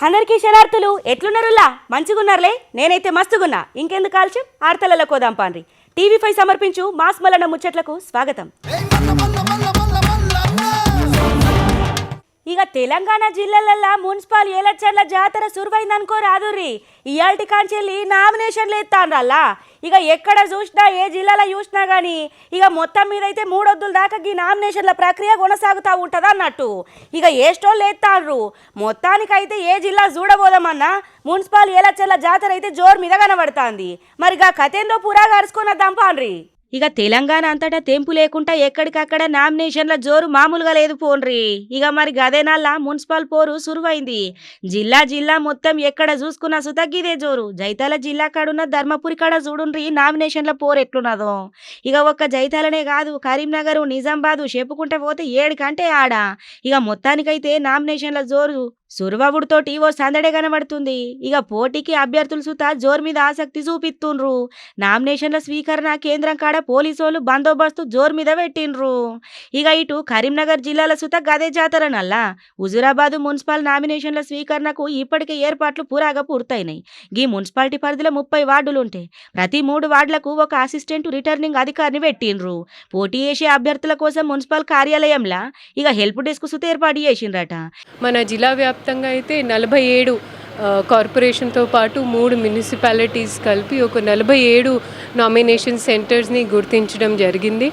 అందరికీ శనార్థులు ఎట్లున్నారులా మంచిగున్నారులే నేనైతే మస్తుగున్నా ఇంకెందుకు ఆలస్యం ఆర్తలలో కోదాం పాండ్రి టీవీ5 సమర్పించు మాస్ మల్లన్న ముచ్చట్లకు స్వాగతం ఇక తెలంగాణ జిల్లాలల్లా మున్సిపల్ ఎలక్షన్ల జాతర సురువైందనుకో రాదుర్రి ఇయాల్టి కాంచెల్లి నామినేషన్లు ఎత్తాన్రల్లా ఇక ఎక్కడ చూసినా ఏ జిల్లాలో చూసినా కానీ ఇక మొత్తం మీద అయితే 3 వద్దుల దాకా ఈ నామినేషన్ల ప్రక్రియ కొనసాగుతూ ఉంటుంది అన్నట్టు ఇక ఏ స్టోళ్ళు ఎత్తాన్రు మొత్తానికైతే ఏ జిల్లా చూడబోదామన్నా మున్సిపల్ ఎలక్షన్ల జాతర అయితే జోరు మీద కనబడుతుంది మరి గా కథేందో పురా గరుచుకున్న దంపాన్రి ఇక తెలంగాణ అంతటా తెంపు లేకుండా ఎక్కడికక్కడ నామినేషన్ల జోరు మామూలుగా లేదు పోన్రి ఇక మరి గదేనాళ్ళ మున్సిపల్ పోరు సురువైంది జిల్లా మొత్తం ఎక్కడ చూసుకున్నా సుతగ్గిదే జోరు జైతాల జిల్లా కాడున్న ధర్మపురి కాడ చూడుండ్రి నామినేషన్ల పోరు ఎట్లున్నదో ఇక ఒక్క జైతాలనే కాదు కరీంనగర్ నిజామాబాద్ చెప్పుకుంటే పోతే 7 కంటే ఆడ ఇక మొత్తానికైతే నామినేషన్ల జోరు సురువవుడితోటి ఓ సందడే కనబడుతుంది ఇక పోటీకి అభ్యర్థులు సుతా జోరు మీద ఆసక్తి చూపిస్తుండ్రు నామినేషన్ల స్వీకరణ కేంద్రం కాడ పోలీసోళ్ళు బందోబస్తు జోరు మీద పెట్టిండ్రు ఇక ఇటు కరీంనగర్ జిల్లాల సుత గదే జాతరనల్లా హుజూరాబాద్ మున్సిపల్ నామినేషన్ల స్వీకరణకు ఇప్పటికే ఏర్పాట్లు పురాగా పూర్తయినాయి ఈ మున్సిపాలిటీ పరిధిలో 30 వార్డులుంటాయి ప్రతి 3 వార్డులకు ఒక అసిస్టెంట్ రిటర్నింగ్ అధికారిని పెట్టిండ్రు పోటీ చేసే అభ్యర్థుల కోసం మున్సిపల్ కార్యాలయంలా ఇక హెల్ప్ డెస్క్ సుత ఏర్పాటు చేసిండ్రట మన జిల్లా వ్యాప్తంగా అయితే 47 కార్పొరేషన్తో పాటు 3 మున్సిపాలిటీస్ కలిపి ఒక 47 నామినేషన్ సెంటర్స్ని గుర్తించడం జరిగింది.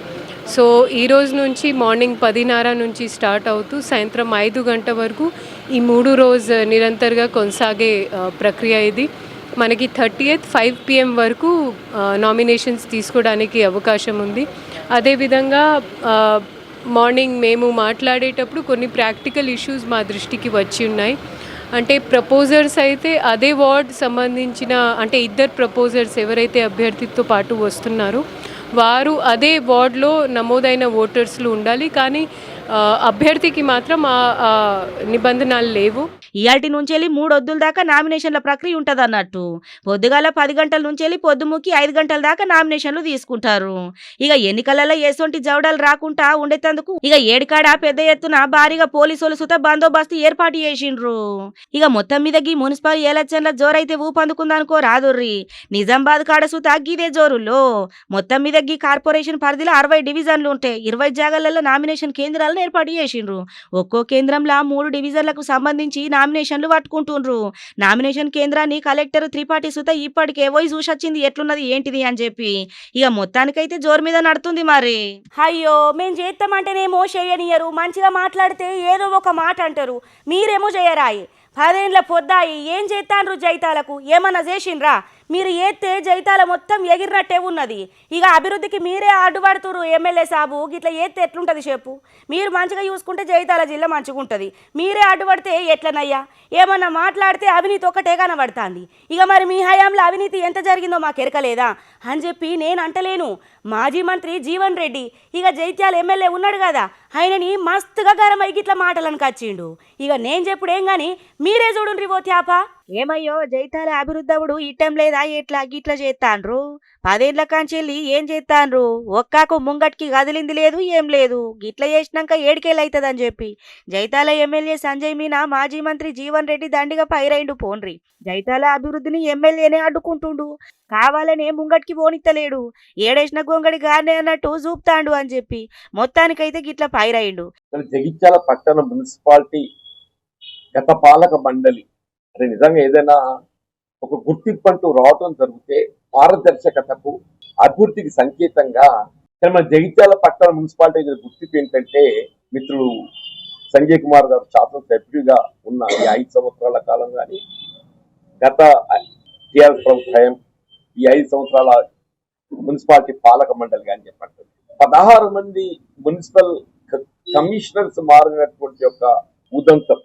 సో ఈ రోజు నుంచి మార్నింగ్ 10:30 నుంచి స్టార్ట్ అవుతూ సాయంత్రం 5 గంటల వరకు ఈ 3 రోజు నిరంతరంగా కొనసాగే ప్రక్రియ ఇది. మనకి 30th 5 PM వరకు నామినేషన్స్ తీసుకోవడానికి అవకాశం ఉంది. అదేవిధంగా మార్నింగ్ మేము మాట్లాడేటప్పుడు కొన్ని ప్రాక్టికల్ ఇష్యూస్ మా దృష్టికి వచ్చి ఉన్నాయి. అంటే ప్రపోజర్స్ అయితే అదే వార్డ్ సంబంధించిన అంటే 2 ప్రపోజర్స్ ఎవరైతే అభ్యర్థితో పాటు వస్తున్నారో వారు అదే వార్డులో నమోదైన ఓటర్స్లు ఉండాలి, కానీ అభ్యర్థికి మాత్రం ఆ నిబంధనలు లేవు. ఇయాల్టి నుంచి 3 వద్దుల దాకా నామినేషన్ల ప్రక్రియ ఉంటుంది అన్నట్టు పొద్దుగాల 10 గంటల నుంచి పొద్దుముకి 5 గంటల దాకా నామినేషన్లు తీసుకుంటారు. ఇక ఎన్నికలలో ఎసొంటి జవడాలు రాకుండా ఉండేందుకు ఇక ఏడికాడ పెద్ద ఎత్తున భారీగా పోలీసులు సుత బందోబస్తు ఏర్పాటు చేసిండ్రు. ఇక మొత్తం మీద ఈ మున్సిపల్ ఎలక్షన్ల జోరైతే ఊపందుకుందనుకో రాదుర్రి నిజామాబాద్ కాడ సుత గిదే జోరులో మొత్తం మీద ఈ కార్పొరేషన్ పరిధిలో 60 డివిజన్లు ఉంటాయి. 20 జాగాలలో నామినేషన్ కేంద్రాలను ఏర్పాటు చేసిండ్రు. ఒక్కో కేంద్రంలో 3 డివిజన్లకు సంబంధించి నామినేషన్లు పట్టుకుంటుండ్రు. నామినేషన్ కేంద్రాన్ని కలెక్టర్ త్రిపాఠి సుత ఇప్పటికే పోయి చూసొచ్చింది ఎట్లున్నది ఏంటిది అని చెప్పి ఇక మొత్తానికైతే జోరు మీద నడుతుంది. మరి అయ్యో మేము చేస్తామంటేనేమో చేయనియరు, మంచిగా మాట్లాడితే ఏదో ఒక మాట అంటారు, మీరేమో చేయరాయి 10 ఏళ్ళ పొద్దాయి ఏం చేస్తాండ్రు జైతాలకు ఏమన్నా చేసిండ్రా మీరు ఏతే జైతాల మొత్తం ఎగిరినట్టే ఉన్నది. ఇక అభివృద్ధికి మీరే అడ్డుపడుతురు ఎమ్మెల్యే సాబు గిట్లా ఏతే ఎట్లుంటుంది చెప్పు మీరు మంచిగా చూసుకుంటే జైతాల జిల్లా మంచిగా ఉంటుంది, మీరే అడ్డుపడితే ఎట్లనయ్యా ఏమన్నా మాట్లాడితే అవినీతి ఒకటే కనబడుతుంది. ఇక మరి మీ హయాంలో అవినీతి ఎంత జరిగిందో మాకు ఎరకలేదా అని చెప్పి నేను అంటలేను. మాజీ మంత్రి జీవన్ రెడ్డి ఇక జైత్యాల ఎమ్మెల్యే ఉన్నాడు కదా ఆయనని మస్తుగా గరమై గిట్లా మాటలను కచ్చిండు. ఇక నేను చెప్పుడేం కానీ మీరే చూడుండ్రి ఓ త్యాప ఏమయ్యో జైతాల అభివృద్ధవుడు ఇట్టం లేదా ఎట్లా గిట్లా చేస్తాండ్రు 10 ఏళ్ల కాంచెల్లి ఏం చేస్తాండ్రు ఒక్కాకు ముంగట్కి కదిలింది లేదు ఏం లేదు గిట్లా చేసినాక 7 ఏళ్ళు అవుతుందని చెప్పి జైతాల ఎమ్మెల్యే సంజయ్ మీనా మాజీ మంత్రి జీవన్ రెడ్డి దండిగా పైరైండు పోన్రి. జైతాల అభివృద్ధిని ఎమ్మెల్యేనే అడ్డుకుంటుండు, కావాలనే ముంగట్కి పోనిత్తలేడు, ఏడేసిన గొంగడి గానే అన్నట్టు చూపుతాండు అని చెప్పి మొత్తానికైతే గిట్లా పైరైండు. జగిత్యాల పట్టణ మున్సిపాలిటీ గత పాలక మండలి అంటే నిజంగా ఏదైనా ఒక గుర్తింపు అంటూ రావటం జరిగితే పారదర్శకతకు అభివృద్ధికి సంకేతంగా మన జగిత్యాల పట్టణ మున్సిపాలిటీ గుర్తింపు ఏంటంటే మిత్రులు సంజయ్ కుమార్ గారు శాసనసభ్యుడిగా ఉన్న ఈ 5 సంవత్సరాల కాలం కానీ గత టీఆర్ఎస్ ప్రభుత్వం ఈ 5 సంవత్సరాల మున్సిపాలిటీ పాలక మండలి కానీ చెప్పండి 16 మంది మున్సిపల్ కమిషనర్స్ మారినటువంటి యొక్క ఉదంతం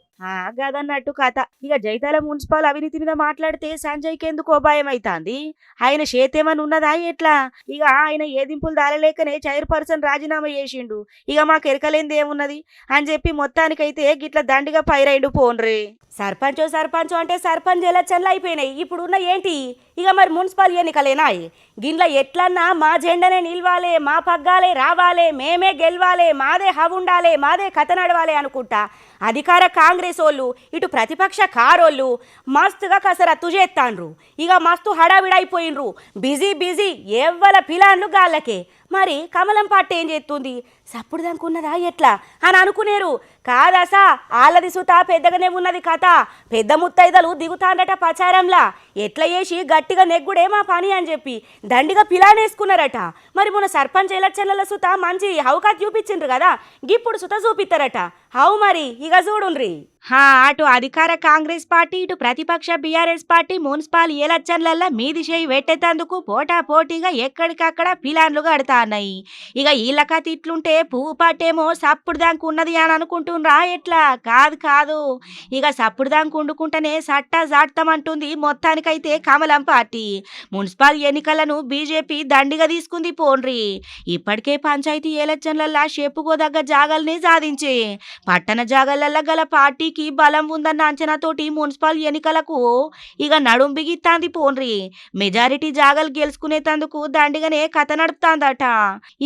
గదన్నట్టు కథ. ఇక జైతాల మున్సిపల్ అవినీతి మీద మాట్లాడితే సంజయ్కి ఎందుకో భయం అవుతుంది. ఆయన చేతేమని ఉన్నదా ఎట్లా ఇక ఆయన ఏదింపులు దాలలేకనే చైర్పర్సన్ రాజీనామా చేసిండు, ఇక మాకు ఎరకలేంది ఏమున్నది అని చెప్పి మొత్తానికైతే గిట్లా దండిగా పైరైండు పోన్రే. సర్పంచ్ అంటే సర్పంచ్ ఎలక్షన్లు అయిపోయినాయి, ఇప్పుడున్న ఏంటి ఇక మరి మున్సిపల్ ఎన్నికలేనాయి గిన్ల ఎట్లన్నా మా జెండనే నిలవాలే, మా పగ్గాలే రావాలే, మేమే గెలవాలే, మాదే హవుండాలే, మాదే కథ నడవాలే అనుకుంటా అధికార కాంగ్రెస్ వాళ్ళు ఇటు ప్రతిపక్ష కారోళ్ళు మస్తుగా కసరత్తు చేస్తాండ్రు. ఇక మస్తు హడావిడైపోయినరు, బిజీ ఎవ్వల పిలాన్లు గాళ్ళకే. మరి కమలం పార్టీ ఏం చేస్తుంది, సప్పుడు దానుకున్నదా ఎట్లా అని అనుకునేరు. కాదసా ఆళ్ళది సుత పెద్దగానే ఉన్నది కథ. పెద్ద ముత్తైదలు దిగుతాండట ప్రచారంలా. ఎట్లా చేసి గట్టిగా నెగ్గుడే మా పని అని చెప్పి దండిగా పిలానేసుకున్నారట. మరి మన సర్పంచ్ ఎలక్షన్ల సుత మంచి హౌకాత్ చూపించిండ్రు కదా, గిప్పుడు సుత చూపిస్తారట. హౌ మరి ఇక చూడుండ్రి. అటు అధికార కాంగ్రెస్ పార్టీ ఇటు ప్రతిపక్ష బీఆర్ఎస్ పార్టీ మున్సిపల్ ఎలక్షన్లల్లా మీది చేయి పెట్టేందుకు పోటాపోటీగా ఎక్కడికక్కడ పిలాన్లు కడతాన్నాయి. ఇక ఈళ్ళక తిట్లుంటే పువ్వు పట్టేమో సప్పుడు దానికి ఉన్నది అని అనుకుంటున్నారా ఎట్లా? కాదు ఇక సప్పుడు దానికి వండుకుంటేనే సట్టా జాడతామంటుంది మొత్తానికైతే కమలం పార్టీ. మున్సిపల్ ఎన్నికలను బీజేపీ దండిగా తీసుకుంది పోన్రి. ఇప్పటికే పంచాయతీ ఎలక్షన్లల్లా చెప్పుకోదగ్గ జాగల్ని సాధించే పట్టణ జాగలల్లా గల పార్టీకి బలం ఉందన్న అంచనాతోటి మున్సిపల్ ఎన్నికలకు ఇక నడుం బిగిస్తాంది పోన్రి. మెజారిటీ జాగలు గెలుచుకునేందుకు దండిగానే కథ నడుపుతాందట.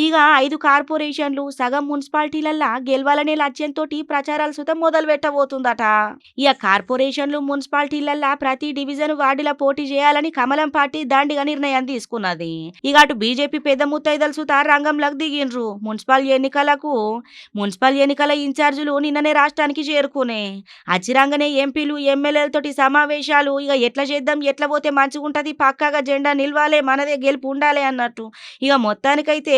ఇక 5 కార్పొరేషన్లు సగం మున్సిపాలిటీలల్లా గెలవాలనే లక్ష్యంతో ప్రచారాలు సుతం మొదలు పెట్టబోతుందట. ఇక కార్పొరేషన్లు మున్సిపాలిటీలల్లా ప్రతి డివిజన్ వార్డుల పోటీ చేయాలని కమలం పార్టీ దండిగా నిర్ణయం తీసుకున్నది. ఇక అటు బీజేపీ పెద్ద ముత్తైదలు సుత రంగంలోకి దిగిండ్రు. మున్సిపల్ ఎన్నికల ఇన్ఛార్జీలు నిన్ననే రాష్ట్రానికి చేరుకునే అచ్చిరంగనే ఎంపీలు ఎమ్మెల్యేలతోటి సమావేశాలు. ఇక ఎట్లా చేద్దాం, ఎట్లా పోతే మంచిగుంటది, పక్కాగా జెండా నిలవాలే, మనదే గెలుపు ఉండాలి అన్నట్టు. ఇక మొత్తానికైతే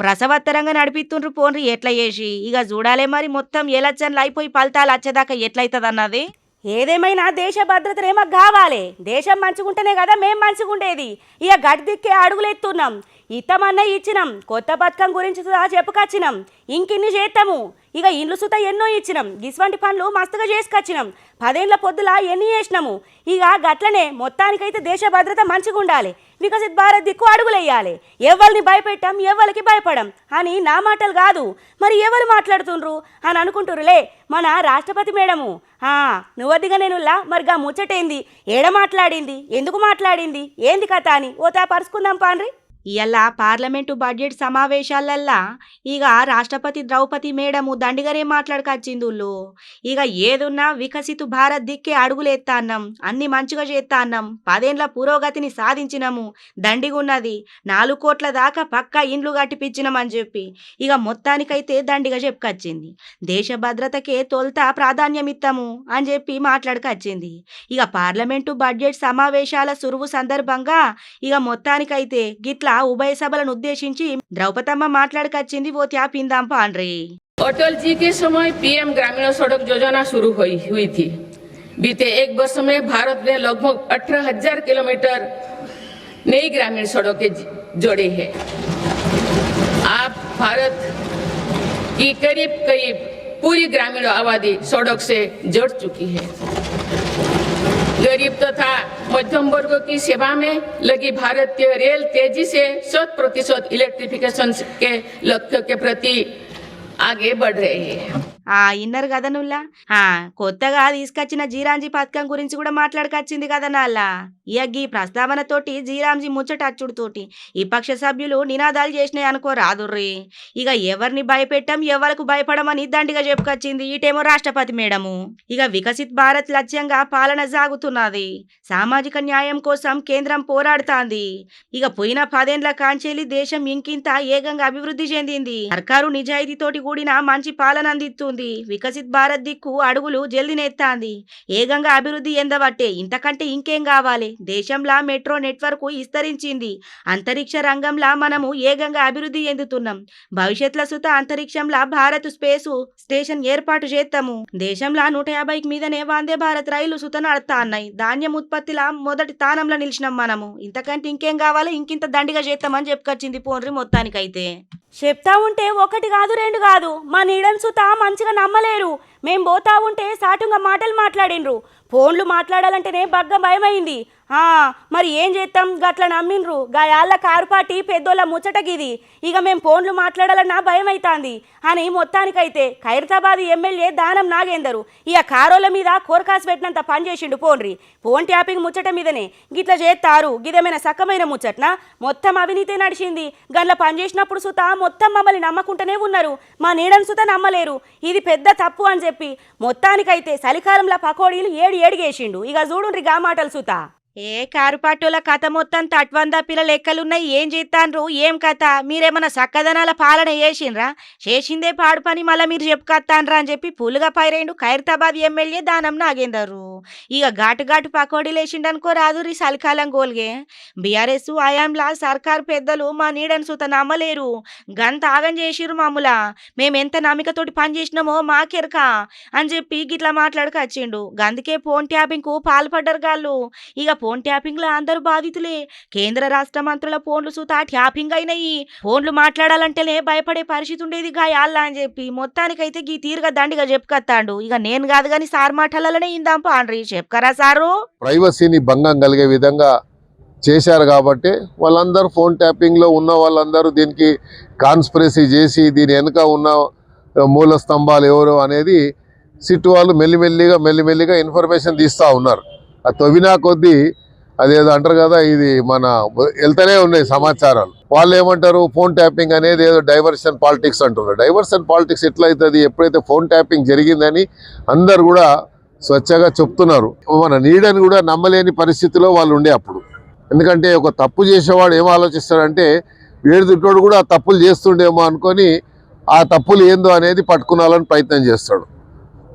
రసవత్తరంగా నడిపిస్తుండ్రు పోన్రి ఎట్లా చేసి. ఇక చూడాలే మరి మొత్తం ఎలక్షన్లు అయిపోయి ఫలితాలు వచ్చేదాకా ఎట్లయితుంది అన్నది. ఏదేమైనా దేశ భద్రతనేమో కావాలి, దేశం మంచిగుంటేనే కదా మేం మంచిగుండేది. ఇక గడ్దిక్కే అడుగులెత్తున్నాం, ఇత్తమన్నా ఇచ్చినాం, కొత్త పథకం గురించి చెప్పుకొచ్చినాం, ఇంకిన్ని చేస్తాము. ఇక ఇండ్లు సుత ఎన్నో ఇచ్చినాం, గిస్వంటి పనులు మస్తుగా చేసుకొచ్చినాం, 10 ఏళ్ల పొద్దులా ఎన్ని చేసినాము. ఇక గట్లనే మొత్తానికైతే దేశ భద్రత మంచిగా ఉండాలి, వికసిత్ భారత్ దిక్కు అడుగులేయాలి. ఎవరిని భయపెట్టాం, ఎవరికి భయపడం అని నా మాటలు కాదు, మరి ఎవరు మాట్లాడుతుండ్రు అని అనుకుంటురులే మన రాష్ట్రపతి మేడము. నువ్వదిగా నేనులా మరిగా ముచ్చటేంది, ఏడ మాట్లాడింది, ఎందుకు మాట్లాడింది, ఏంది కథ అని ఓ పరుచుకుందాం పాండ్రి. ఇయ్యాల పార్లమెంటు బడ్జెట్ సమావేశాలల్లా ఇక రాష్ట్రపతి ద్రౌపది మేడము దండిగానే మాట్లాడకొచ్చిందుళ్ళు. ఇక ఏదున్నా వికసిత్ భారత్ దిక్కే అడుగులేస్తాన్నాం, అన్ని మంచిగా చేస్తాన్నాం, 10 ఏళ్ల పురోగతిని సాధించినాము, దండిగున్నది, 4 కోట్ల దాకా పక్కా ఇండ్లు కట్టిపించినామని చెప్పి ఇక మొత్తానికైతే దండిగా చెప్పుకొచ్చింది. దేశ భద్రతకే తొలుత ప్రాధాన్యమిస్తాము అని చెప్పి మాట్లాడకొచ్చింది. ఇక పార్లమెంటు బడ్జెట్ సమావేశాల సురువు సందర్భంగా ఇక మొత్తానికైతే గిట్లా ఉభయ సభలను ఉద్దేశించి ద్రౌపదమ్మ మాట్లాడకొచ్చింది. ఓ త్యాపిందాం పాండ్రి. अटल जी के समय पीएम ग्रामीण सड़क योजना शुरू हुई थी। बीते 1 वर्ष में भारत ने लगभग 18,000 किलोमीटर नई ग्रामीण सड़कें जोड़ी है। आप भारत की करीब पूरी ग्रामीण आबादी सड़क से जुड़ चुकी है। गरीब तथा मध्यम वर्ग की सेवा में लगी भारतीय रेल तेजी से 100% इलेक्ट्रिफिकेशन के लक्ष्य के प्रति आगे बढ़ रही है। ఇన్నర్ కదా నుల్లా. కొత్తగా తీసుకొచ్చిన జీరాంజీ పథకం గురించి కూడా మాట్లాడకొచ్చింది కదా నాళ్ళ. ఈ ప్రస్తావనతోటి జీరాంజీ ముచ్చట అచ్చుడుతోటి విపక్ష సభ్యులు నినాదాలు చేసినాయి అనుకో రాదుర్రి. ఇక ఎవరిని భయపెట్టాం, ఎవరికి భయపడమని దండిగా చెప్పుకొచ్చింది ఇటేమో రాష్ట్రపతి మేడము. ఇక వికసిత్ భారత్ లక్ష్యంగా పాలన సాగుతున్నది, సామాజిక న్యాయం కోసం కేంద్రం పోరాడుతాంది. ఇక పోయిన 10 ఏళ్ల కాంచెలి దేశం ఇంకింత ఏకంగా అభివృద్ధి చెందింది. సర్కారు నిజాయితీతోటి కూడిన మంచి పాలన అందిస్తుంది. వికసిత్ భారత్ దిక్కు అడుగులు జల్దినెత్తాంది. ఏకంగా అభివృద్ధి ఎందబట్టే ఇంతకంటే ఇంకేం కావాలి. దేశంలా మెట్రో నెట్వర్క్ విస్తరించింది. అంతరిక్ష రంగంలా మనము ఏకంగా అభివృద్ధి చెందుతున్నాం. భవిష్యత్తులో సుత అంతరిక్షంలా భారత్ స్పేస్ స్టేషన్ ఏర్పాటు చేస్తాము. దేశంలా 150కి మీదనే వందే భారత్ రైలు సుత నడుస్తా అన్నాయి. ధాన్యం ఉత్పత్తిలా మొదటి స్థానంలో నిలిచినాం మనము. ఇంతకంటే ఇంకేం కావాలి, ఇంకింత దండిగా చేస్తామని చెప్పుకొచ్చింది పోన్రి. మొత్తానికైతే చెప్తా ఉంటే 1 కాదు 2 కాదు, మా నీడన్ సుత మంచిగా నమ్మలేరు. మేం పోతా ఉంటే సాటుగా మాటలు మాట్లాడిండ్రు. ఫోన్లు మాట్లాడాలంటేనే బగ్గ భయమైంది. మరి ఏం చేస్తాం గట్ల నమ్మిండ్రు గాయాళ్ళ కారు పాటి పెద్దోళ్ళ ముచ్చటగిది ఇక మేము ఫోన్లు మాట్లాడాలన్నా భయం అవుతుంది అని మొత్తానికైతే ఖైరతాబాద్ ఎమ్మెల్యే దానం నాగేందరు ఇక కారోళ్ళ మీద కోరకాసు పెట్టినంత పని చేసిండు పోన్రి ఫోన్ ట్యాపింగ్ ముచ్చట మీదనే గిట్ల చేస్తారు గిదేమైనా సక్కమైన ముచ్చట్న మొత్తం అవినీతి నడిచింది గట్ల పని చేసినప్పుడు సుత మొత్తం మమ్మల్ని నమ్మకుంటూనే ఉన్నారు మా నీడని సుత నమ్మలేరు ఇది పెద్ద తప్పు అని చెప్పి మొత్తానికైతే చలికాలంలో పకోడీలు ఏడిగేసిండు ఇక చూడుండ్రి గా మాటలు సుత ఏ కారు పాటోల కథ మొత్తం తట్వంద పిల్ల లెక్కలున్నాయి ఏం చేస్తాన్రు ఏం కథ మీరేమన్నా సక్కదనాల పాలన చేసిండ్రా చేసిందే పాడు పని మళ్ళీ మీరు చెప్పుకొస్తాన్రా అని చెప్పి పులుగా పైరేండు ఖైరతాబాద్ ఎమ్మెల్యే దానం నాగేందరు ఇక ఘాటు పకోడీలు వేసిండనుకో రాదు రీ చలికాలం గోల్గే బీఆర్ఎస్ ఆయాంలా సర్కారు పెద్దలు మా నీడని సుత నమ్మలేరు గంత ఆగం చేసిరు మామూలా మేమెంత నమ్మికతోటి పని చేసినామో మాకెరక అని చెప్పి గిట్లా మాట్లాడుకొచ్చిండు గందుకే ఫోన్ ట్యాపింగ్ కు పాల్పడ్డారు గాళ్ళు ఇక ఫోన్ ట్యాపింగ్ లో అందరూ బాధితులే కేంద్ర రాష్ట్ర మంత్రుల ఫోన్లు సుతా ట్యాపింగ్ అయినాయి ఫోన్లు మాట్లాడాలంటేనే భయపడే పరిస్థితి ఉండేది గాయాల్లా అని చెప్పి మొత్తానికైతే గీ తీరుగా దండిగా చెప్పుకొస్తాడు ఇక నేను కాదు గాని సార్ మాటలనే ఇందాం పాండ్రి చెప్పుకరా సారు ప్రైవసీని భంగం కలిగే విధంగా చేశారు కాబట్టి వాళ్ళందరూ ఫోన్ ట్యాపింగ్ లో ఉన్న వాళ్ళందరూ దీనికి కాన్స్పిరసీ చేసి దీని వెనుక ఉన్న మూల స్తంభాలు ఎవరు అనేది సిట్టు వాళ్ళు మెల్లిమెల్లిగా ఇన్ఫర్మేషన్ తీస్తూ ఉన్నారు ఆ తవ్వినా కొద్దీ అదేదో అంటారు కదా ఇది మన వెళ్తూనే ఉన్నాయి సమాచారాలు వాళ్ళు ఏమంటారు ఫోన్ ట్యాపింగ్ అనేది ఏదో డైవర్షన్ పాలిటిక్స్ అంటున్నారు డైవర్షన్ పాలిటిక్స్ ఎట్లయితుంది ఎప్పుడైతే ఫోన్ ట్యాపింగ్ జరిగిందని అందరు కూడా స్వచ్ఛంగా చెప్తున్నారు మన నీడని కూడా నమ్మలేని పరిస్థితిలో వాళ్ళు ఉండే అప్పుడు ఎందుకంటే ఒక తప్పు చేసేవాడు ఏం ఆలోచిస్తాడంటే వేడుదుట్టోడు కూడా ఆ తప్పులు చేస్తుండేమో అనుకొని ఆ తప్పులు ఏందో అనేది పట్టుకునాలని ప్రయత్నం చేస్తాడు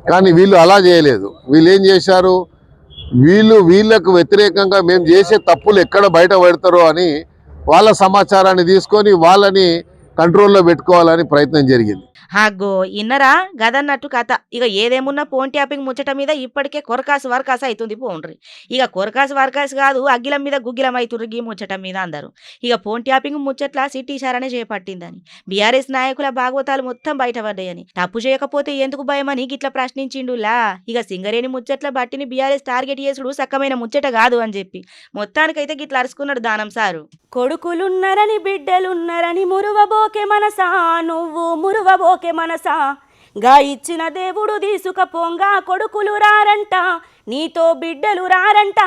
కానీ వీళ్ళు అలా చేయలేదు వీళ్ళు ఏం చేశారు వీళ్ళకు వ్యతిరేకంగా మేము చేసే తప్పులు ఎక్కడ బయట పెడతారో అని వాళ్ళ సమాచారాన్ని తీసుకొని వాళ్ళని కంట్రోల్లో పెట్టుకోవాలని ప్రయత్నం జరిగింది అగ్గో ఇన్నరా గదన్నట్టు కథ ఇక ఏదేమున్నా ఫోన్ ట్యాపింగ్ ముచ్చట మీద ఇప్పటికే కొరకాసు వరకాసు అవుతుంది పోండ్రి ఇక కొరకాసు వరకాసు కాదు అగ్గిలం మీద గుగ్గిలం అవుతుండ్రు గీ ముచ్చట మీద అందరు ఇక ఫోన్ ట్యాపింగ్ ముచ్చట్ల సిటీ సారనే చేపట్టిందని బీఆర్ఎస్ నాయకుల భాగవతాలు మొత్తం బయటపడ్డాయని తప్పు చేయకపోతే ఎందుకు భయమని గిట్లా ప్రశ్నించిండులా ఇక సింగరేణి ముచ్చట్ల బట్టిని బీఆర్ఎస్ టార్గెట్ చేసుడు సక్కమైన ముచ్చట కాదు అని చెప్పి మొత్తానికైతే గిట్లా అరుచుకున్నాడు దానం సారు కొడుకులున్నారని బిడ్డలున్నారని మురువబోకే మనసా నువ్వు మురువబోకే మనసా గా ఇచ్చిన దేవుడు తీసుకపోంగా కొడుకులు రారంట నీతో బిడ్డలు రారంట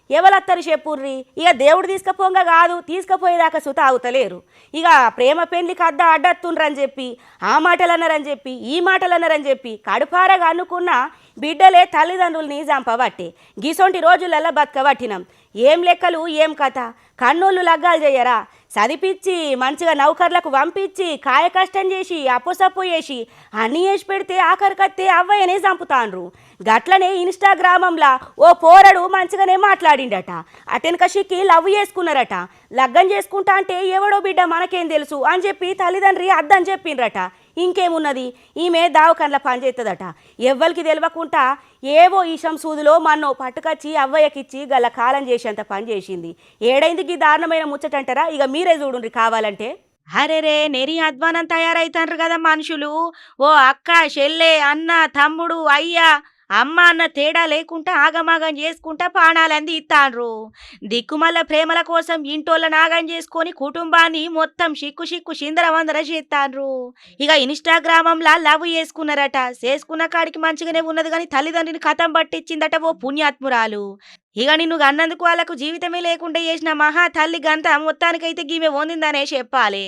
ఎవలత్తరు చెప్పుర్రి ఇక దేవుడు తీసుకపోంగా కాదు తీసుకుపోయేదాకా సుత అవుతలేరు ఇక ప్రేమ పెళ్లికి అడ్డత్తుండ్రని చెప్పి ఆ మాటలు అన్నారని చెప్పి ఈ మాటలు అన్నారని చెప్పి కడుపారగా అనుకున్న బిడ్డలే తల్లిదండ్రుల్ని చంపబట్టే గిసొంటి రోజులల్లా బతకబట్టినాం ఏం లెక్కలు ఏం కథ కన్నోళ్ళు లగ్గాలు చేయరా చదివించి మంచిగా నౌకర్లకు పంపించి కాయ కష్టం చేసి అప్పుసప్పు చేసి అన్నీ వేసి పెడితే ఆఖరికత్తే అవ్వయనే చంపుతాండ్రు గట్లనే ఇన్స్టాగ్రామంలా ఓ పోరడు మంచిగానే మాట్లాడిండట అటెనక షిక్కి లవ్ చేసుకున్నారట లగ్గం చేసుకుంటా అంటే ఎవడో బిడ్డ మనకేం తెలుసు అని చెప్పి తల్లిదండ్రి అద్దని చెప్పిండ్రట ఇంకేమున్నది ఈమె దావకండ్ల పనిచేస్తుందట ఎవ్వరికి తెలియకుండా ఏవో ఈశం సూదులో మన్నో పట్టుకొచ్చి అవ్వయ్యకిచ్చి గల కాలం చేసేంత పని చేసింది ఏడైందికి దారుణమైన ముచ్చటంటారా ఇక మీరే చూడండి కావాలంటే అరేరే నెరి అధ్వానం తయారైతాండ్రు కదా మనుషులు ఓ అక్క చెల్లె అన్న తమ్ముడు అయ్యా అమ్మ అన్న తేడా లేకుండా ఆగమాగం చేసుకుంటా పానాలంది ఇస్తాండ్రు దిక్కుమల్ల ప్రేమల కోసం ఇంటోళ్ళ నాగం చేసుకొని కుటుంబాన్ని మొత్తం సిక్కు చిందరవందర చేస్తాండ్రు ఇక ఇన్స్టాగ్రామంలా లవ్ చేసుకున్నారట చేసుకున్న కాడికి మంచిగానే ఉన్నది కానీ తల్లిదండ్రిని కథం పట్టించిందట ఓ పుణ్యాత్మురాలు ఇక నిన్ను అన్నందుకు వాళ్ళకు జీవితమే లేకుండా చేసిన మహా తల్లి గంత మొత్తానికైతే గీమె వందిందనే చెప్పాలి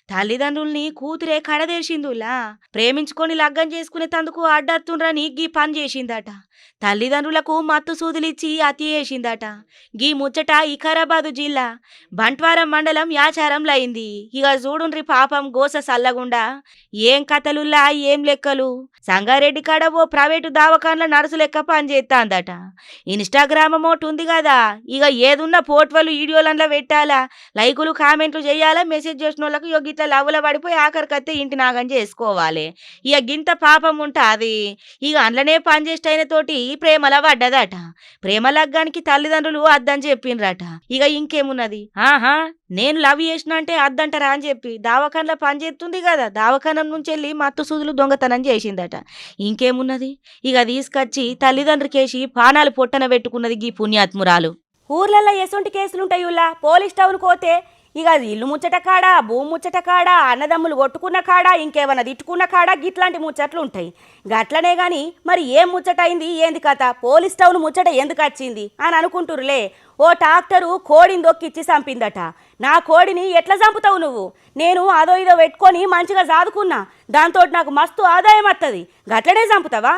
తల్లిదండ్రుల్ని కూతురే కడదేసిందులా ప్రేమించుకొని లగ్గం చేసుకునే తందుకు అడ్డత్తుండ్రని గీ పని చేసిందట తల్లిదండ్రులకు మత్తు సూదులిచ్చి అతి చేసిందట గీ ముచ్చట వికారాబాదు జిల్లా బంట్వారం మండలం యాచారంలో అయింది ఇక చూడుండ్రి పాపం గోస సల్లగుండా ఏం కథలుల్లా ఏం లెక్కలు సంగారెడ్డి కాడ ఓ ప్రైవేటు దావకాన్ల నర్సు లెక్క పనిచేస్తాందట ఇన్స్టాగ్రామ్ మోటు ఉంది కదా ఇక ఏదున్న పోర్ట్వలు వీడియోలలో పెట్టాలా లైకులు కామెంట్లు చేయాలా మెసేజ్ చేసిన వాళ్ళకు ఇట్లా లవ్వుల పడిపోయి ఆఖరికత్తే ఇంటి నాగం చేసుకోవాలి ఇక గింత పాపం ఉంటుంది ఇక అందులోనే పనిచేసిన తోటి ప్రేమల పడ్డదట ప్రేమ లగ్గానికి తల్లిదండ్రులు అద్దని చెప్పిండ్రట ఇక ఇంకేమున్నది నేను లవ్ చేసిన అంటే అద్దంటారా అని చెప్పి దావకాన్లో పనిచేస్తుంది కదా దావకానం నుంచి వెళ్ళి మత్తు సూదులు దొంగతనం చేసిందట ఇంకేమున్నది ఇక తీసుకొచ్చి తల్లిదండ్రికేసి పానాలు పొట్టన పెట్టుకున్నది గీ పుణ్యాత్మురాలు ఊర్లల్లో ఎసొంటి కేసులుంటాయి ఉల్లా పోలీస్ టౌన్ పోతే ఇక ఇల్లు ముచ్చట కాడ భూమి ముచ్చట కాడ అన్నదమ్ములు కొట్టుకున్న కాడ ఇంకేమన్నా తిట్టుకున్న కాడ గిట్లాంటి ముచ్చట్లు ఉంటాయి. గట్లనే గాని మరి ఏం ముచ్చట అయింది ఏంది కథ పోలీస్ టౌన్ ముచ్చట ఎందుకు వచ్చింది అని అనుకుంటురులే. ఓ డాక్టరు కోడిని దొక్కిచ్చి చంపిందట. నా కోడిని ఎట్లా చంపుతావు నువ్వు? నేను అదో ఇదో పెట్టుకొని మంచిగా సాదుకున్నా, దాంతో నాకు మస్తు ఆదాయం వస్తుంది, గట్లనే చంపుతావా?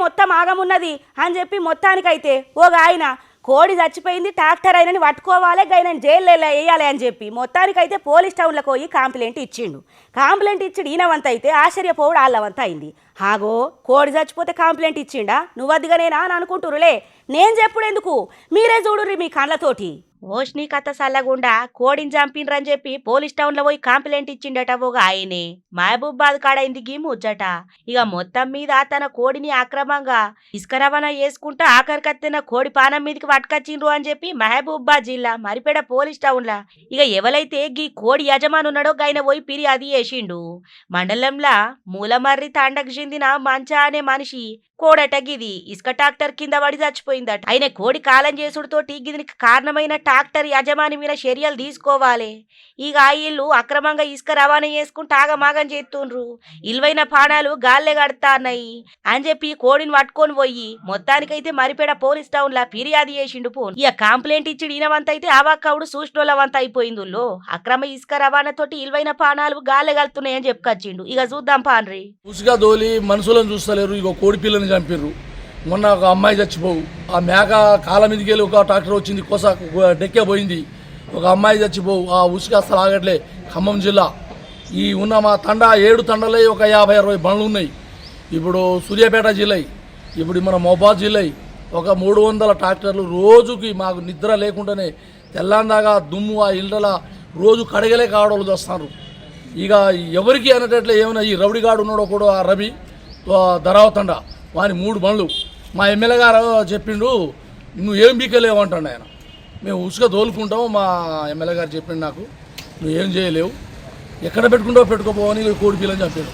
మొత్తం ఆగమున్నది అని చెప్పి మొత్తానికైతే ఓ ఆయన కోడి చచ్చిపోయింది డాక్టర్ అయినని పట్టుకోవాలి గైన జైల్లో వేయాలి అని చెప్పి మొత్తానికైతే పోలీస్ టౌన్లో పోయి కంప్లైంట్ ఇచ్చిండు. కంప్లైంట్ ఇచ్చి ఈయనవంత అయితే ఆశ్చర్యపోవుడు వాళ్ళవంత అయింది. హాగో కోడి చచ్చిపోతే కంప్లైంట్ ఇచ్చిండా నువ్వద్దిగానేనా అని అనుకుంటురులే. నేను చెప్పుడు ఎందుకు, మీరే చూడుర్రి మీ కళ్ళతోటి. ఓష్ని కథ సల్లగుండా కోడిని చంపినరని చెప్పి పోలీస్ టౌన్లో పోయి కంప్లైంట్ ఇచ్చిండట ఒక ఆయనే. మహబూబాద్ కాడైంది గీ ముచ్చట. ఇక మొత్తం మీద తన కోడిని అక్రమంగా ఇసుక రవాణా చేసుకుంటా ఆఖరికత్తిన కోడి పానం మీదకి పట్టుకొచ్చిండ్రు అని చెప్పి మహబూబాద్ జిల్లా మరిపేడ పోలీస్ టౌన్లా ఇక ఎవరైతే గీ కోడి యజమాని ఉన్నాడో గైన పోయి ఫిర్యాదు చేసిండు. మండలంలా మూలమర్రి తండకు చెందిన మంచా అనే మనిషి కోడట గిది ఇసుక ట్రాక్టర్ కింద పడి చచ్చిపోయిందట. ఆయన కోడి కాలం చేసుడుతోటి గిదినికి కారణమైన ట్రాక్టర్ యజమాని మీద చర్యలు తీసుకోవాలి. ఇక ఇల్లు అక్రమంగా ఇసుక రవాణా చేసుకుంటూ ఆగమాగం చేస్తుండ్రు, ఇల్వైన పానాలు గాల్లే కడతాన్నాయి అని చెప్పి కోడిని పట్టుకొని పోయి మొత్తానికైతే మరిపేడ పోలీస్ టౌన్ లా ఫిర్యాదు చేసిండు. పోన్ ఇక కంప్లైంట్ ఇచ్చి ఈయనవంత అయితే అవాక్కవుడు సూచనలవంత అయిపోయిందుల్లో అక్రమ ఇసుక రవాణాతోటి ఇల్వైన పానాలు గాల్లే కలుతున్నాయని చెప్పుకొచ్చిండు. ఇక చూద్దాం పాన్రి. ఉసుగా దోలి మనుషులను చూస్తలేరు, ఇక కోడి పిల్లని చంపిర్రు. మొన్న ఒక అమ్మాయి చచ్చిపోవు, ఆ మేక కాళ్ళ మీదకి వెళ్ళి ఒక ట్రాక్టర్ వచ్చింది కోస డెక్కే పోయింది, ఒక అమ్మాయి చచ్చిపోవు. ఆ ఉసుక అసలు ఆగట్లే. ఖమ్మం జిల్లా ఈ ఉన్న మా తండా 7 తండలే ఒక 50-60 బండ్లు ఉన్నాయి. ఇప్పుడు సూర్యాపేట జిల్లా, ఇప్పుడు మన మహబాద్ జిల్లా ఒక 300 ట్రాక్టర్లు రోజుకి మాకు నిద్ర లేకుండానే తెల్లందాగా దుమ్ము ఆ ఇళ్ళ రోజు కడగలే కావడాలు చేస్తున్నారు. ఇక ఎవరికి అనేటట్లే ఏమైనా ఈ రౌడిగాడు ఉన్నాడో కూడా ఆ రవి ధరావతండ వాని 3 బండ్లు మా ఎమ్మెల్యే గారు చెప్పిండు, నువ్వు ఏం బీకలేవు ఆయన. మేము ఉసుక తోలుకుంటాము, మా ఎమ్మెల్యే గారు చెప్పిండు నాకు, నువ్వు ఏం చేయలేవు, ఎక్కడ పెట్టుకుంటావు పెట్టుకోపోవని కోడి పిల్లని చెప్పాడు.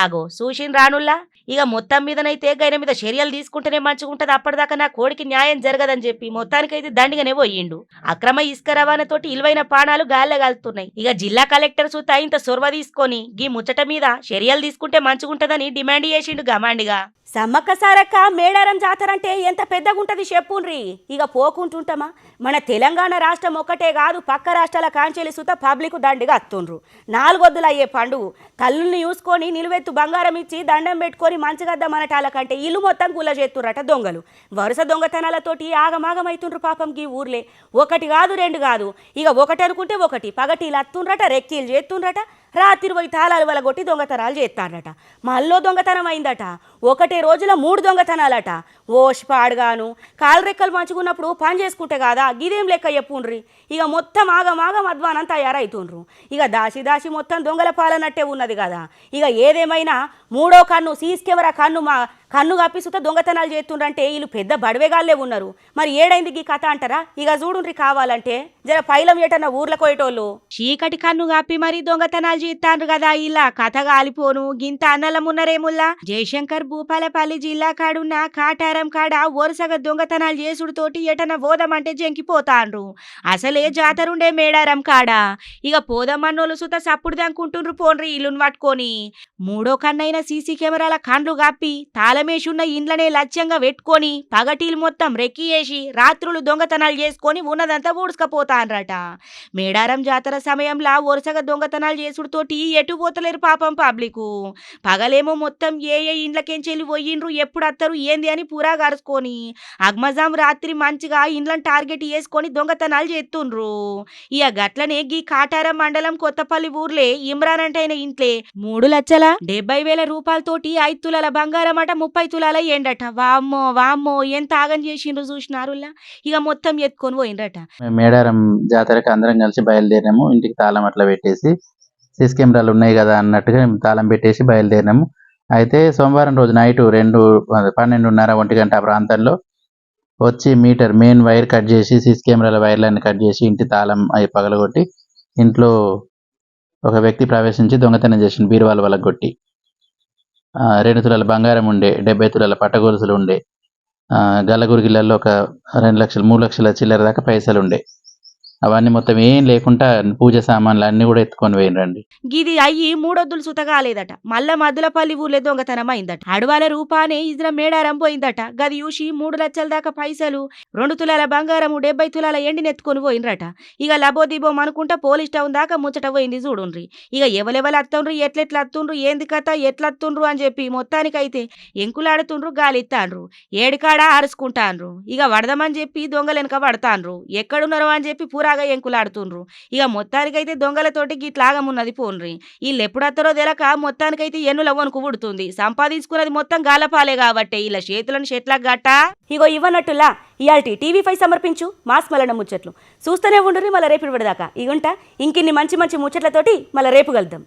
ఆగో చూసిన రానుల్లా ఇక మొత్తం మీదనైతే గైన మీద చర్యలు తీసుకుంటేనే మంచిగుంటది, అప్పటిదాకా నా కోడికి న్యాయం జరగదని చెప్పి మొత్తానికైతే దండిగానే పోయిండు. అక్రమ ఇసుక రవాణాతోటి ఇల్వైన పానాలు గాల్లె కాలుతున్నాయి. ఇక జిల్లా కలెక్టర్ సుతా ఇంత సొరవ తీసుకొని గీ ముచ్చట మీద చర్యలు తీసుకుంటే మంచిగుంటదని డిమాండ్ చేసిండు గమాండిగా. సమ్మక్క సారక్క మేడారం జాతర అంటే ఎంత పెద్దగుంటది చెప్పుండ్రి. ఇక పోకుంటుంటామా? మన తెలంగాణ రాష్ట్రం ఒక్కటే కాదు, పక్క రాష్ట్రాల కాంచెలి సుత పబ్లిక్ దండిగా అత్తుండ్రు. 4 వద్దులు అయ్యే పండుగ తల్లుల్ని చూసుకొని నిలువెత్తు బంగారం ఇచ్చి దండం పెట్టుకొని మంచిగద్ద మనటాల కంటే ఇల్లు మొత్తం గుల్ల చేస్తుర్రట దొంగలు. వరుస దొంగతనాలతోటి ఆగమాగమైతుండ్రు పాపం గీ ఊర్లే. 1 కాదు 2 కాదు, ఇక 1 అనుకుంటే 1 పగటీలు అత్తుండ్రట, రెక్కీలు చేస్తుండ్రట, రాత్రి పోయి తాళాలు వలగొట్టి దొంగతనాలు చేస్తారట. మళ్ళీ దొంగతనం అయిందట. 1 రోజులో 3 దొంగతనాలట. ఓష్పాడుగాను కాలు రెక్కలు మంచుకున్నప్పుడు పని చేసుకుంటే కాదా గిదేం లెక్క చెప్పుండ్రి. ఇక మొత్తం ఆగమాగం అధ్వానం తయారైతుండ్రు. ఇక దాసి దాసి మొత్తం దొంగల పాలనట్టే ఉన్నది కదా. ఇక ఏదేమైనా 3వ కన్ను సీసీ కెమెరా కన్ను కప్పి సుత దొంగతనాలు చేస్తుండ్రంటే వీళ్ళు పెద్ద బడవేగాళ్ళే ఉన్నారు. మరి ఏడైంది గీ కథ అంటారా? ఇక చూడుండ్రి కావాలంటే జర పైలం ఏటన్న ఊర్లకు పోయేటోళ్ళు చీకటి కన్ను కప్పి మరి దొంగతనాలు చేస్తాండ్రు కదా. ఇలా కథ గాలిపోను గింత అన్నలమున్నరేముల్లా. జయశంకర్ భూపాలపల్లి జిల్లా కాడున్న కాటారం కాడ వరుసగా దొంగతనాలు చేసుడుతోటి ఎటన పోదామంటే జంకిపోతాండ్రు. అసలే జాతరుండే మేడారం కాడ. ఇక పోదామన్నోళ్ళు సుత సప్పుడు దంకుంటుండ్రు పోన్రి ఇల్లును పట్టుకొని. 3వ కన్నైన సీసీ కెమెరాల కండ్లు కప్పి తాళమేషున్న ఇండ్లనే లక్ష్యంగా పెట్టుకొని పగటీలు మొత్తం రెక్కి వేసి రాత్రులు దొంగతనాలు చేసుకొని ఉన్నదంతా ఊడ్చుకపోతాన్రట. మేడారం జాతర సమయంలో వరుసగా దొంగతనాలు చేసుడుతోటి ఎటు పోతలేరు పాపం పబ్లిక్. పగలేమో మొత్తం ఏ ఇండ్లకెంచెల్లి పోయిండ్రు, ఎప్పుడు అత్తరు ఏంది అని పూరా గరుచుకొని అగ్మజాం రాత్రి మంచిగా ఇండ్లను టార్గెట్ చేసుకొని దొంగతనాలు చేస్తుండ్రు. ఇక గట్లనే గీ కాటారం మండలం కొత్తపల్లి ఊర్లే ఇమ్రాన్ అంటైన ఇంట్లే 3,70,000 రూపాయలతోటి 5 తులాల బంగారం అట 30 తులాల ఎండట. వామ్మో వామ్మో ఎంత ఆగం చేసిండ్రు చూసినారులా. ఇక మొత్తం ఎత్తుకొని పోయిండ్రట. మేడారం జాతరకి అందరం కలిసి బయలుదేరినాము. ఇంటికి తాళం అట్లా పెట్టేసి సీసీ కెమెరాలు ఉన్నాయి కదా అన్నట్టుగా తాళం పెట్టేసి బయలుదేరినాము. అయితే సోమవారం రోజు నైట్ 12:30 1 గంట ఆ ప్రాంతంలో వచ్చి మెయిన్ వైర్ కట్ చేసి సీసీ కెమెరాల వైర్లన్నీ కట్ చేసి ఇంటి తాళం అవి పగలగొట్టి ఇంట్లో ఒక వ్యక్తి ప్రవేశించి దొంగతనం చేసిన బీరువాల వలగొట్టి 2 తులాల బంగారం ఉండే, 70 తులాల పట్టగొలుసులు ఉండే, గల్లగురిగిళ్ళల్లో ఒక 2 లక్షలు 3 లక్షల చిల్లర దాకా పైసలు ఉండే. అవన్నీ మొత్తం ఏం లేకుండా పూజ సామాన్లు అన్నీ కూడా ఎత్తుకొని పోయినరండి. గిది అయ్యి 3 వద్దులు సుతగాలేదట. మళ్ళా మద్దులపల్లి ఊర్లో దొంగతనం అయిందట. అడవాల రూపానే ఇజ్ర మేడారం పోయిందట. గది చూసి 3 లక్షల దాకా పైసలు, 2 తులాల బంగారము, 70 తులాల ఎండినెత్తుకొని పోయినరట. ఇక లబోదీబోం అనుకుంటా పోలీస్ టౌన్ దాకా ముచ్చట పోయింది చూడుండ్రి. ఇక ఎవలెవలు అత్తుండ్రు, ఎట్లెట్ల అత్తుండ్రు, ఏంది కథ, ఎట్లత్తుండ్రు అని చెప్పి మొత్తానికైతే ఎంకులాడుతుండ్రు, గాలిత్తాండ్రు, ఏడికాడ అరుచుకుంటాండ్రు. ఇక వడదమని చెప్పి దొంగలెనక పడతాండ్రు, ఎక్కడున్నారో అని చెప్పి పూరాగా ఎంకులాడుతుండ్రు. ఇక మొత్తానికైతే దొంగలతోటి గిట్లాగమున్నది పోన్రి. వీళ్ళు ఎప్పుడత్తరో తెలక మొత్తానికైతే ఎన్నుల వణుకు పుడుతుంది. సంపాదించుకున్నది మొత్తం గాలపాలే కాబట్టి ఇలా చేతులను చెట్లకు గట్ట. ఇగో ఇవ్వనట్టులా ఇయాల్టి TV5 సమర్పించు మాస్ మలన ముచ్చట్లు చూస్తూనే ఉండుర్రి. మళ్ళీ రేపు ఇవ్వదాకా ఇగుంటా ఇంకిన్ని మంచి మంచి ముచ్చట్లతోటి మళ్ళీ రేపు కలుద్దాం.